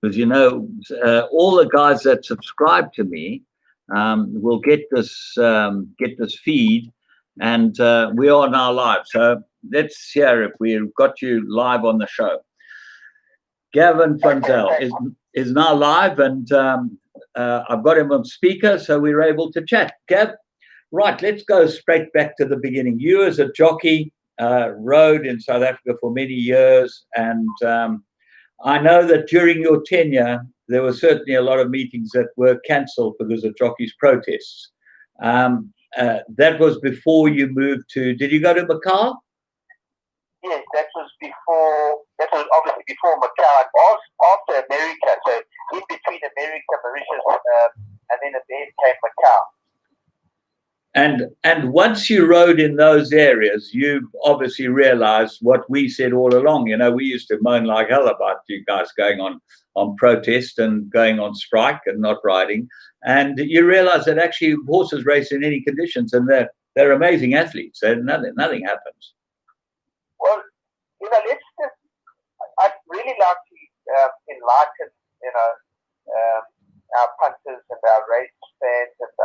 because all the guys that subscribe to me will get this feed, and we are now live. So let's hear if we've got you live on the show. Gavin Funzel is now live, and I've got him on speaker, so we're able to chat. Gav, right, let's go straight back to the beginning. You as a jockey rode in South Africa for many years, and I know that during your tenure, there were certainly a lot of meetings that were cancelled because of jockeys' protests. That was before you moved to, did you go to Macau? Yes, that was obviously before Macau. It was after America, so in between America, Mauritius, and then at the end came Macau. And once you rode in those areas, you obviously realized what we said all along. We used to moan like hell about you guys going on protest and going on strike and not riding. And you realize that actually horses race in any conditions, and they're amazing athletes. And nothing happens. Well, I'd really like to enlighten, our punters and our race fans and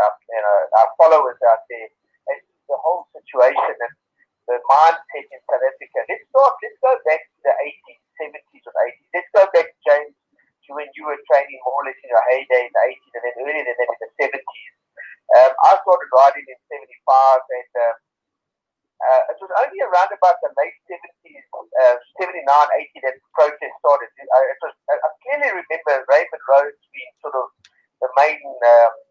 our followers out there, and the whole situation and the mindset in South Africa. Let's go back to the 80s, 70s or 80s. Let's go back, James, to when you were training more or less in your heyday in the 80s and then earlier than that in the 70s. I started riding in 75, and it was only around about the late 70s, 79, 80 that the protest started. I clearly remember Raymond Rhodes being sort of the main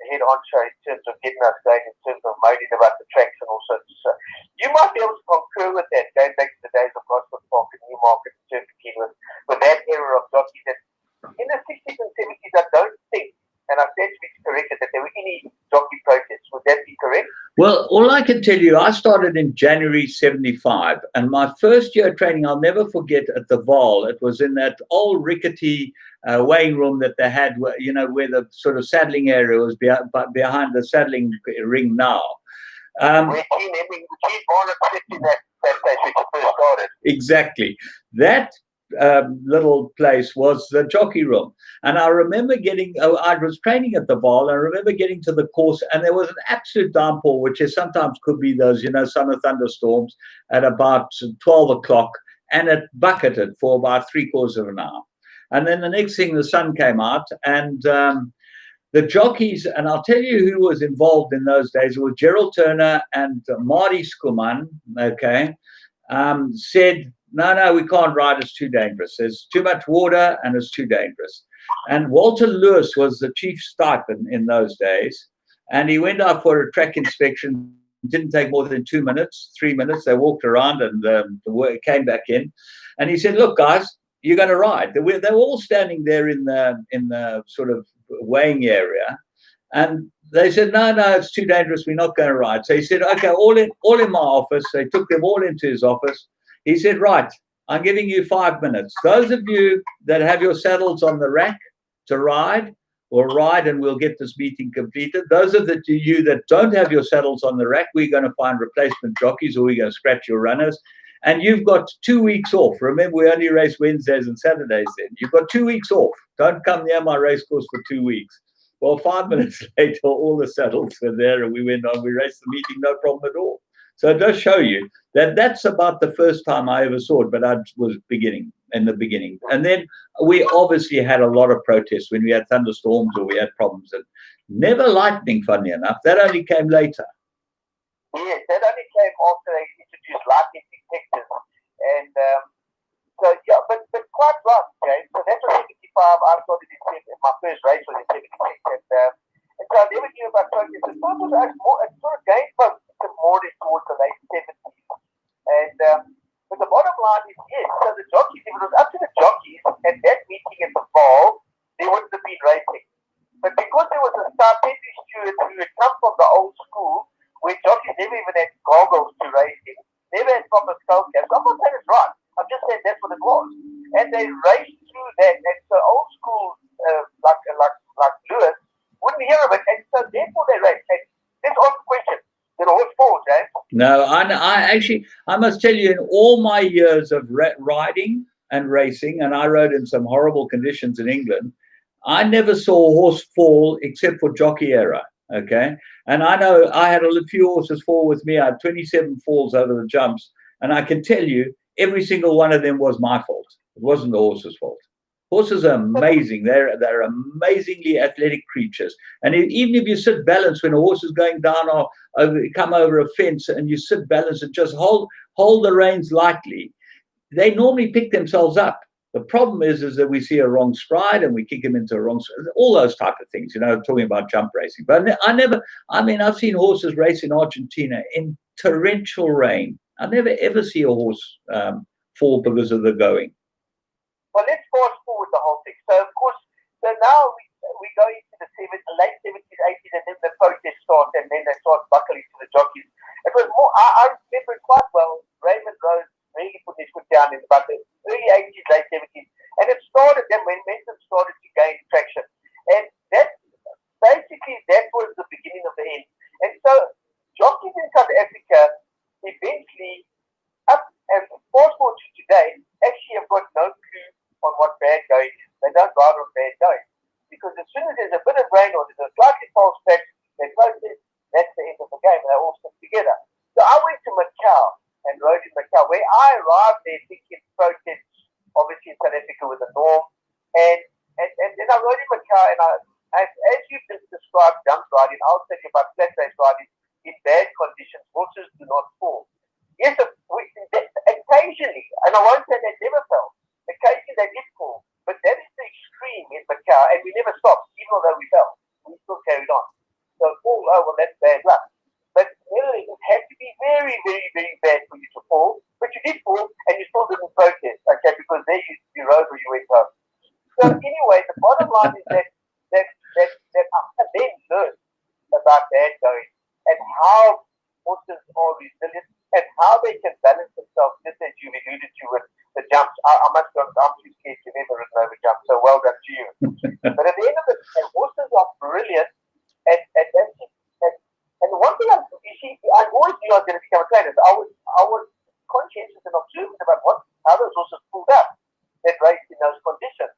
head honcho in terms of getting us going, in terms of moaning about the tracks and all sorts. So you might be able to concur with that, going back to the days of Gosford Park and Newmarket and Turkey with that era of jockeys. That in the 60s and 70s, I don't think, and I stand to be corrected, that there were any jockey protests. Would that be correct? Well, all I can tell you, I started in January 75, and my first year training, I'll never forget, at the Vaal. It was in that old rickety weighing room that they had, where the sort of saddling area was behind the saddling ring now. Exactly. That little place was the jockey room, and I remember I was training at the Vaal, and I remember getting to the course, and there was an absolute downpour, which sometimes could be those summer thunderstorms at about 12 o'clock, and it bucketed for about 3/4 of an hour, and then the next thing the sun came out, and the jockeys, and I'll tell you who was involved in those days. It was Gerald Turner and Marty Skuman, said, no, we can't ride. It's too dangerous. There's too much water and it's too dangerous. And Walter Lewis was the chief stipend in those days. And he went out for a track inspection. It didn't take more than 2 minutes, 3 minutes. They walked around and came back in. And he said, look, guys, you're going to ride. They were all standing there in the sort of weighing area. And they said, no, it's too dangerous. We're not going to ride. So he said, okay, all in my office. They took them all into his office. He said, right, I'm giving you 5 minutes. Those of you that have your saddles on the rack to ride, will ride, and we'll get this meeting completed. Those of you that don't have your saddles on the rack, we're going to find replacement jockeys, or we're going to scratch your runners. And you've got 2 weeks off. Remember, we only race Wednesdays and Saturdays then. You've got 2 weeks off. Don't come near my race course for 2 weeks. Well, 5 minutes later, all the saddles were there, and we went on. We raced the meeting, no problem at all. So it does show you that that's about the first time I ever saw it, but I was in the beginning. And then we obviously had a lot of protests when we had thunderstorms or we had problems. And never lightning, funny enough. That only came later. Yes, that only came after they introduced lightning detectors. And but quite right, James. So that was 75. I started in my first race was in 76. And so I never knew about protests. It sort of gained focus more towards the late 70s. And but the bottom line is, yes, so the jockeys, if it was up to the jockeys at that meeting at the Vaal, they wouldn't have been racing. But because there was a stipendary steward who had come from the old school, where jockeys never even had goggles to race in, never had proper skull caps. I'm not saying it's right. I'm just saying that's what it was. And they raced through that. And so old school, like Lewis, wouldn't hear of it. And so therefore they raced. And let's ask the question. Did horse fall, James? No, I must tell you, in all my years of riding, and racing, and I rode in some horrible conditions in England. I never saw a horse fall except for jockey error. Okay. And I know I had a few horses fall with me. I had 27 falls over the jumps. And I can tell you, every single one of them was my fault. It wasn't the horse's fault. Horses are amazing. They're amazingly athletic creatures. And even if you sit balanced when a horse is going down or come over a fence and you sit balanced and just hold the reins lightly, they normally pick themselves up. The problem is that we see a wrong stride and we kick him into a wrong stride. All those type of things, talking about jump racing. But I've seen horses race in Argentina in torrential rain. I never ever see a horse fall because of the going. Well, let's fast forward the whole thing. So, of course, now we go into the late 70s, 80s, and then the protests start, and then they start buckling to the jockeys. It was more, I remember it quite well. Raymond Rose really put his foot down in about the early 80s, late 70s. And it started then when Menton started to gain traction. And that was the beginning of the end. And so jockeys in South Africa eventually, up and fast forward to today, actually have got no clue on what bad going is. They don't ride on bad going. Because as soon as there's a bit of rain or there's a slightly false track, they protest, that's the end of the game, and they all stick together. So I went to Macau and rode in Macau, where I arrived there thinking protests, obviously in South Africa with the norm. And then I rode in Macau, and as you've just described jump riding, I'll tell you about flat race riding in bad conditions. Horses do not fall. Yes, occasionally, and I won't say they never fell, occasionally they did fall, but that is the extreme in Macau, and we never stopped, even though we fell. We still carried on. So, well, that's bad luck. But really, it had to be very, very, very bad for you to fall. But you did fall, and you still didn't protest, okay, because there you rode or you went home. So anyway, the bottom line is that I then learned about bad going and how horses are resilient and how they can balance themselves, just as you alluded to with the jumps. I must be honest, I'm too scared to never ridden over jumps, so well done to you. But at the end of the day, horses are brilliant and the one thing I always knew I was going to become a trainer. I was conscientious and observant about how those horses pulled up that raced in those conditions.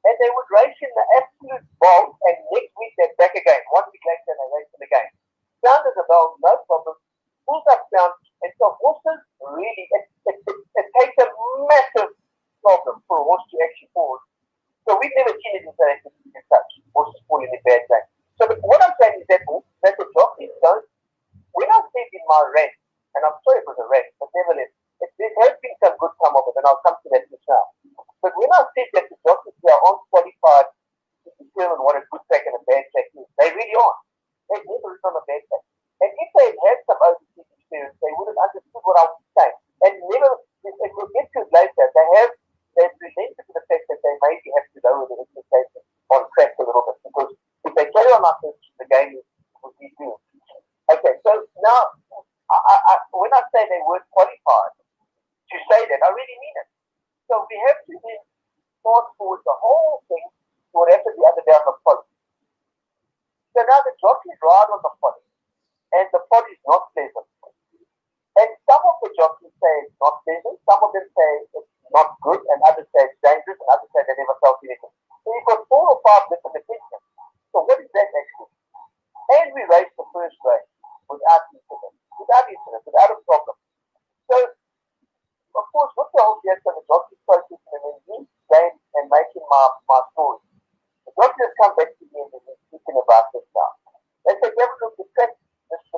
And they would race in the absolute ball, and next week they're back again. 1 week later, they race in the game. Sound as a bell, no problem. Pulls up down, and so horses really, it takes a massive problem for a horse to actually fall. So we've never seen it in South Africa as such, horses falling in bad time. So what I'm saying is that the jockeys don't. When I said in my rant, and I'm sorry it was a rant, but nevertheless, there has been some good come of it, and I'll come to that just now. But when I said that the jockeys aren't qualified to determine what a good track and a bad track is, they really aren't. They've never ridden on a bad track. And if they had some overseas experience, they would have understood what I was saying. And we'll get to it later, they've presented to the fact that they maybe have to lower the expectations on track a little bit, because if they carry on like this, the game will be doomed. Okay, so now, when I say they weren't qualified to say that, I really mean it. So we have to then fast forward the whole thing to what happened the other day on the poly. So now the jockeys ride on the poly, and the poly is not pleasant. And some of the jockeys say it's not pleasant, some of them say it's not good, and others say it's dangerous, and others say they never felt anything. So you've got 4 or 5 different opinions. So what is that actually? And we raced the first race without incident, without a problem. So, of course, what the whole year, so the jockeys focusing and then he came and making my story. The jockeys come back to me and they're speaking about this now. They said, Gavin, look, the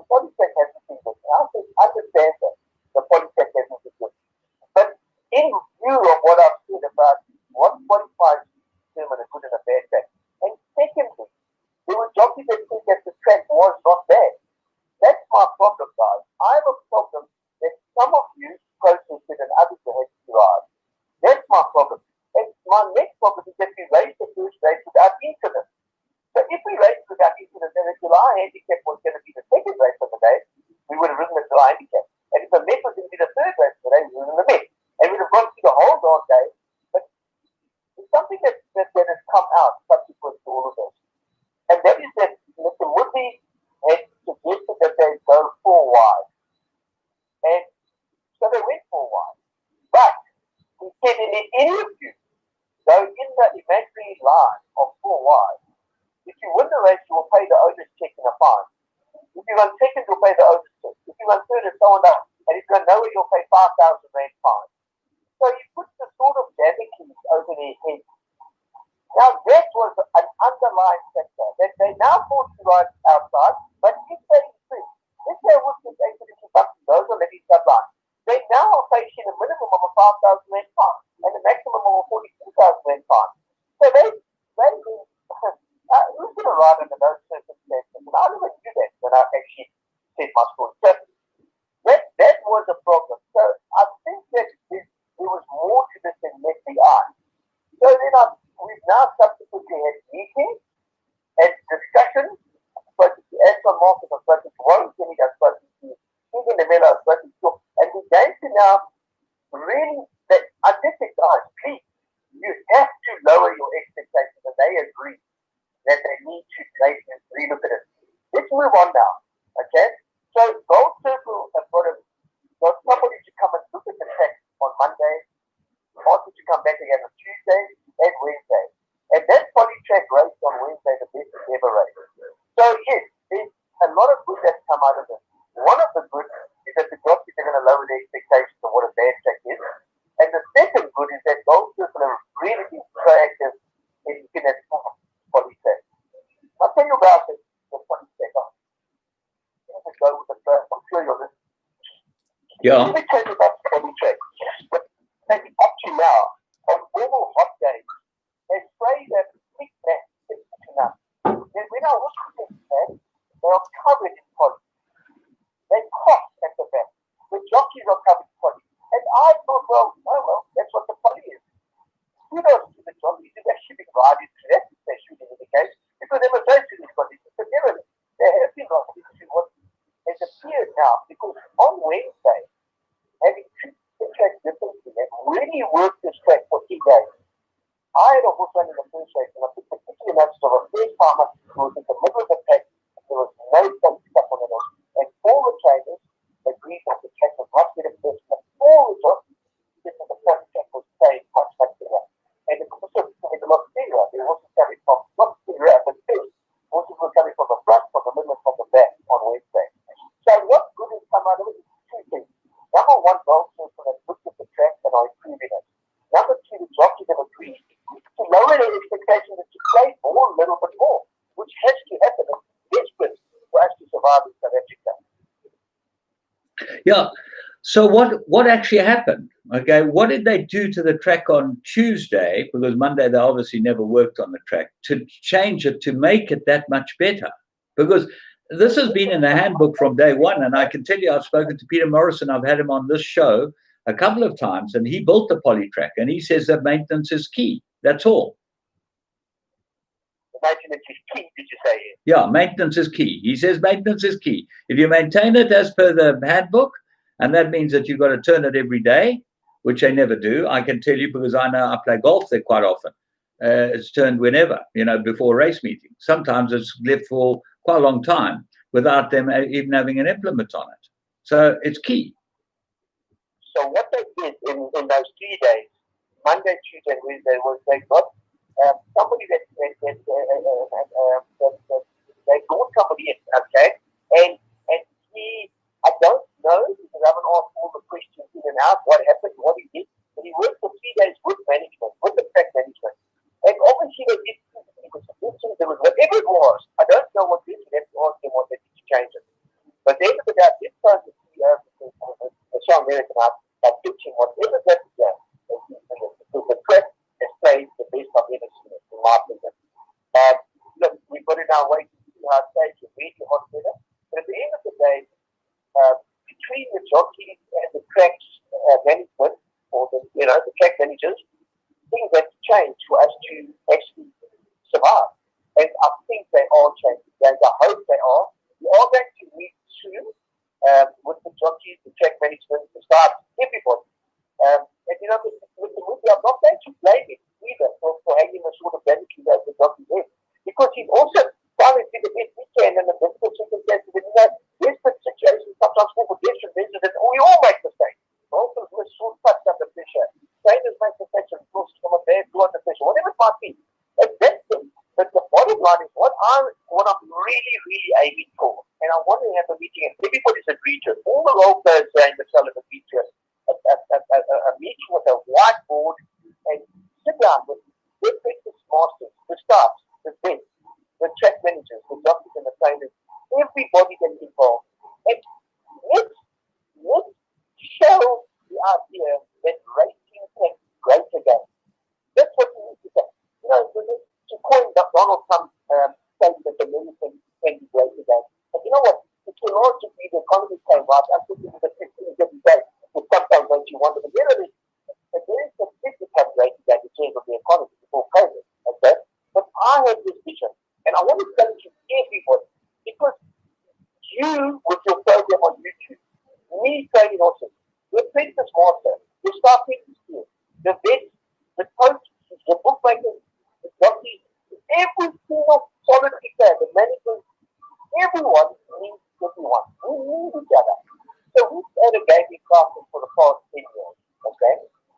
polytech hasn't been good. I said, understand that the polytech hasn't been good. But in view of what I've said about what qualifies to determine a good and a bad track, and secondly, there were jockeys that said that the track was not bad. That's my problem, guys. I have a problem that some of you protested and others were happy to ride. That's my problem. And my next problem is that we raced the first race without incident. So if we raced without incident, then the July handicap was going to be the second race of the day, we would have ridden the July handicap. And if the Met was going to be the third race of the day, we would have ridden the Met. And we'd have gone through the whole darn day. But there's something that has come out subsequent to all of this. And that is that Mr. Woodley had suggested that they go 4 wide. And so they went 4 wide. But he said, and it any of you go in the imaginary line of 4 wide, if you win the race, you will pay the owner's check in a fine. If you run second, you'll pay the owner's check. If you run third, and so on down. And if you run nowhere, you'll pay 5,000 rand fine. So he puts the sort of Damocles over their heads. Now that was an underlying factor that they now thought to ride outside, but if they insist, if they would just accidentally bump those or let it line, they now are facing a minimum of a 5,000 rand fine and a maximum of a 42,000 rand fine. So who's going to ride under those circumstances? And I never knew that when I actually said my story. So that was a problem. So I think that there was more to this than met the eye. So then we've now subsequently had meetings and discussions. But as for Marcus, I've spoken to Warren Kenny, I've spoken to Stephen Lemela, I've spoken to, and we're going to now really, I think the guys, please, you have to lower your expectations, and they agree that they need to relook at it. Let's move on now, okay? So Gold Circle have got somebody to come and look at the track on Monday, Martin to come back again on Tuesday and Wednesday. And that polytrack race on Wednesday, the best ever race. So yes, there's a lot of good that's come out of this. One of the good is that the jockeys are going to lower their expectations of what a bad track is. And the second good is that Gold Circle have really been proactive in looking at polytrack. I'll tell you about the polytrack. Let's go with the first. I'm sure you're listening. Yeah. Let me tell you about the polytrack. Up to now, on normal hot days, they spray that thick mat enough. Then when I was cooking that, they are covered in poly. They cough at the back. The jockeys are covered in poly. And I thought, well, that's what the poly is. Kudos to the jockeys who've actually been riding through that, they should indicate, because they were going to these conditions. But never, they have been riding through what has appeared now, because on Wednesday, having two track differences and really worked this track for 2 days. I had a horse running the first race, and I took particular notice of a first timer who was in the middle of the track. There was no stuff on it, and all the trainers agreed that the track was much better first, but all the jockeys said that the front track was playing much better. And it also made a lot clearer. It wasn't coming from not clearer, but first. Horses were coming from the front, from the middle, and from the back on Wednesday. So what good has come out of it is 2 things. Number one, Gold Circle has looked at the track and are improving it. Number two, the jockeys have agreed to lower their expectations and to play more, a little bit more, which has to happen. It's desperate for us to survive in South Africa. Yeah. So what actually happened? Okay, what did they do to the track on Tuesday? Because Monday they obviously never worked on the track to change it, to make it that much better. Because this has been in the handbook from day one, and I can tell you, I've spoken to Peter Morrison. I've had him on this show a couple of times, and he built the poly track, and he says that maintenance is key. That's all. Maintenance is key, did you say? Yeah, maintenance is key. He says maintenance is key. If you maintain it as per the handbook, and that means that you've got to turn it every day, which they never do. I can tell you because I know I play golf there quite often. It's turned whenever, before race meeting. Sometimes it's left for quite a long time without them even having an implement on it. So it's key. So what they did in those 3 days, Monday, Tuesday, and Wednesday, was they got somebody that they brought somebody in, okay? And he, I don't know, because I haven't asked all the questions in and out, what happened, what he did, but he worked for 3 days with management, with the track management. And obviously they did suggestions, there was whatever it was. I don't know what this, you have to ask them what they did to change it. But then the guy did phone the CEO the South American by pitching whatever that is there. Because the track has played the best I've ever seen it, in my opinion. Look, we've got it our way to see how it plays, we're really hot better. But at the end of the day, between the jockeys and the track's management, or the track managers, things have to change for us to actually survive. And I think they are changing. And I hope they are. We are going to meet soon with the jockeys, the track management, the staff, everybody. And with the movie, I'm not going to blame him either for hanging a sort of vanity as the jockey is. Because he's also trying to do the best he can in the difficult circumstances. And desperate situations sometimes call for desperate measures, and we all make mistakes. Also, we're short touched under pressure. Trainers make mistakes, and there, 200 sessions, whatever it might be. That's it. But the bottom line is what I'm really, really aiming for. And I want to have a meeting, and everybody's agreed to it. All the role players around the cell have agreed to it. A meeting with a whiteboard and sit down with the practice masters, the staff, the vets, the track managers, the doctors and the trainers, everybody that's involved. And let's show the idea that racing can be great again. That's what we need to say. You know, to coin Donald Trump statement that American can be great again. But you know what? If you large degree the economy came right, I'm thinking of the 15 every day. But sometimes don't you wonder, but there is a big become great again in terms of the economy before COVID. Okay? But I have this vision, and I want to tell it to everybody, because you, with your program on YouTube, me training also, the apprentice master, the staff school, the vets, the coaches, the bookmakers, the jockeys, every single solitary player, the managers, everyone needs everyone. We need each other. So we've had a gaming classes for the past 10 years. Okay?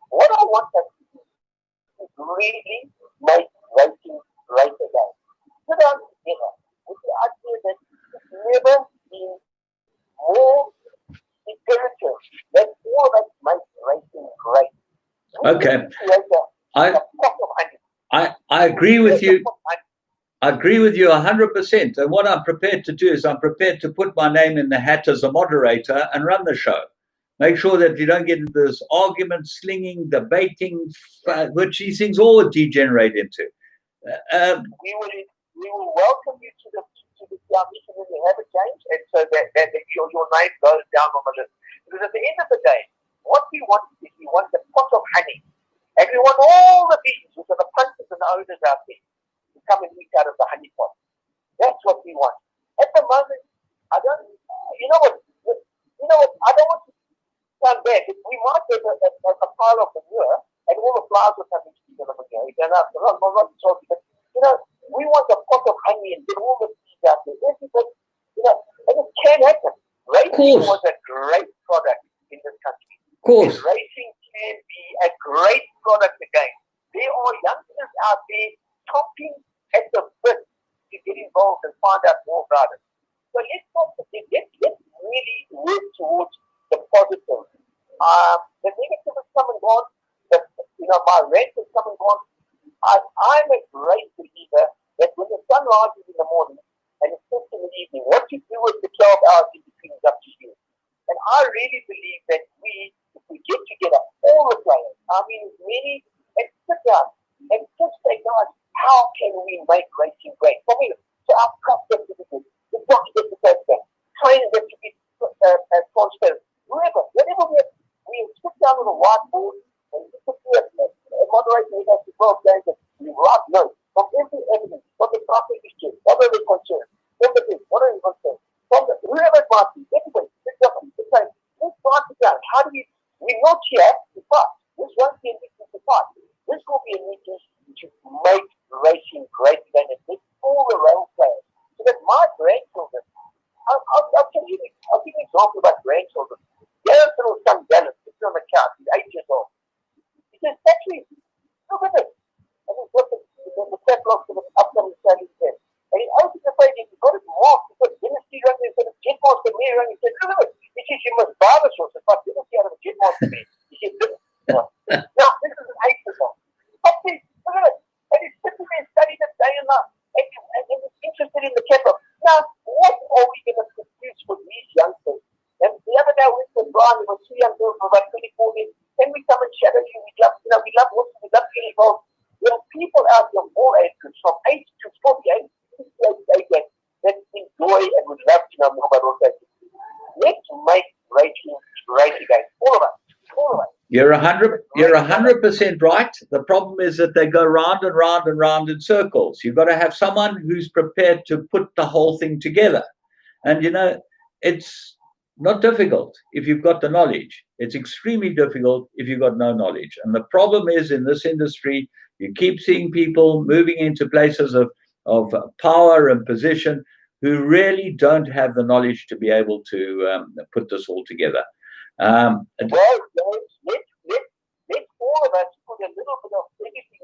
What I want us to do is really make racing great again. Sit down together with the idea that it's never been more imperative that all of us make racing great. Okay. I agree with you. I agree with you 100%. And what I'm prepared to do is I'm prepared to put my name in the hat as a moderator and run the show. Make sure that you don't get into this argument, slinging, debating, which these things all degenerate into. We will welcome you to the meeting when you have a change, and so that your name goes down on the list. Because at the end of the day, what we want is we want the pot of honey. And we want all the bees, which are the punters and the owners out there, to come and eat out of the honey pot. That's what we want. At the moment, I don't want to sound bad. We might have a pile of manure and all the flowers will come into the manure. But we want a pot of honey and get all the bees out there. Everybody, and it can happen. Racing was a great product in this country. Of course. And racing can be a great product again. There are youngsters out there chomping at the bit to get involved and find out more about it. So let's not forget, let's really work towards the positive. The negative has come and gone, but my rant has come and gone. I'm a great believer that when the sun rises in the morning and it sets in the evening, what you do with the 12 hours in between is up to you. And I really believe that if we get together, all the players, many, and sit down and just say, guys, how can we make racing great? For me, so our cost has to be good, the box has to be good, training has to be transparent, whatever we sit down on a whiteboard and we put a moderator who has to 12 games and we write notes from every evidence, from the traffic history, what are they concerned, from the things, what are they concerned, from whoever it might be, everybody, sit down, let's write it down. How do we're not here to fight. This won't be a meeting to fight. This will be a meeting to make racing great again and get all the role players. So that my grandchildren, I'll give you an example about grandchildren. Gavin's little son, Gavin, sits on the couch. He's 8 years old. He says, actually, look at this. And he's got the catalog for the upcoming Saturday event. And he opens the page and he's got it marked. He's got Dynasty running, he's got a Jet Master Mare running. He says, look at this. He says, you must buy this horse. If I didn't see out of a Jet Master Mare. He says, look. Now, this is an 8 years old. Look at it. And he's sitting there studying it day and night. And he's interested in the catalog. Now, what are we going to produce for these youngsters? And the other day, we went to Brian, there were 2 young girls for about 24 years. Can we come and shadow you? We love horses, we love getting involved. There are people out there of all age groups, from 8 to 48, 68, that enjoy and would love to know more about horse racing. Let's make racing great again. All of us. You're 100% right. The problem is that they go round and round and round in circles. You've got to have someone who's prepared to put the whole thing together. And it's not difficult if you've got the knowledge. It's extremely difficult if you've got no knowledge. And the problem is, in this industry, you keep seeing people moving into places of power and position who really don't have the knowledge to be able to put this all together. Let's all of us put a little bit of everything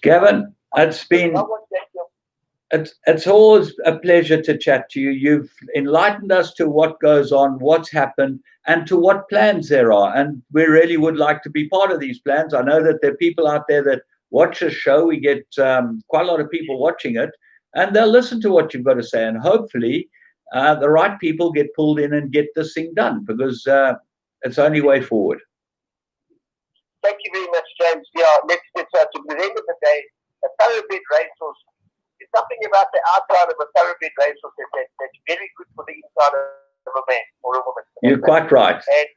Gavin, it's been it's always a pleasure to chat to you. You've enlightened us to what goes on, what's happened, and to what plans there are. And we really would like to be part of these plans. I know that there are people out there that watch the show. We get quite a lot of people watching it, and they'll listen to what you've got to say. And hopefully the right people get pulled in and get this thing done, because it's the only way forward. Thank you very much, James. Yeah, let's get to the end of the day. A thoroughbred racehorse, there's something about the outside of a thoroughbred racehorse that's very good for the inside of a man or a woman. You're quite right. And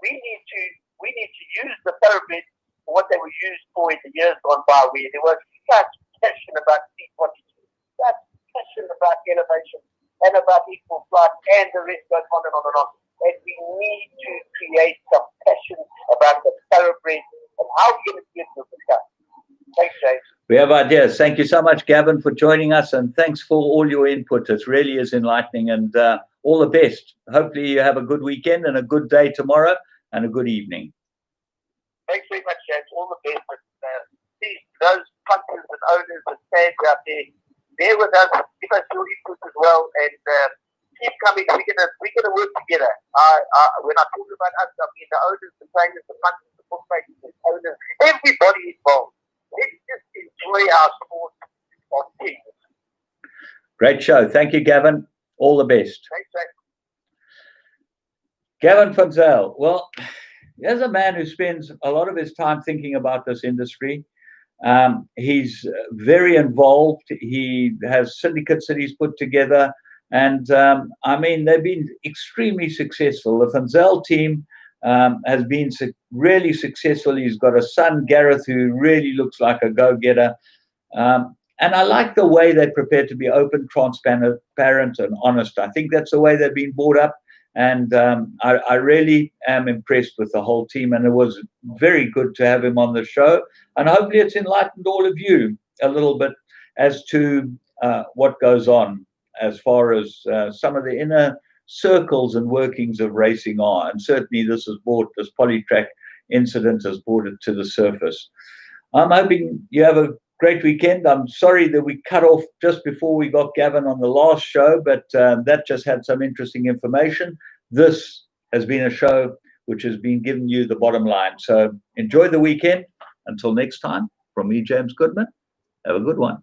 we need to use the thoroughbred for what they were used for in the years gone by, where there was such passion about seat quantity, such passion about innovation, and about equal flight, and the rest goes on and on and on. And we need to create some passion about the thoroughbred and how we're going to get to discuss. Thanks, James. We have ideas. Thank you so much, Gavin, for joining us, and thanks for all your input. It really is enlightening, and all the best. Hopefully you have a good weekend and a good day tomorrow and a good evening. Thanks very much, James. All the best. See those punters and owners and fans out there, bear with us, give us your input as well, and keep coming. We're gonna work together. When I talk about us, I mean the owners, the trainers, the punters, the bookmakers, the owners, everybody involved. Let's just enjoy our sport of teams. Great show. Thank you, Gavin. All the best. Thanks, James. Gavin van Zyl. Well, there's a man who spends a lot of his time thinking about this industry. He's very involved. He has syndicates that he's put together. And I mean, they've been extremely successful. The Van Zyl team has been really successful. He's got a son, Gareth, who really looks like a go-getter. And I like the way they're prepared to be open, transparent, and honest. I think that's the way they've been brought up. And I really am impressed with the whole team. And it was very good to have him on the show. And hopefully it's enlightened all of you a little bit as to what goes on, as far as some of the inner circles and workings of racing are. And certainly this polytrack incident has brought it to the surface. I'm hoping you have a great weekend. I'm sorry that we cut off just before we got Gavin on the last show, but that just had some interesting information. This has been a show which has been giving you the bottom line. So enjoy the weekend. Until next time, from me, James Goodman, have a good one.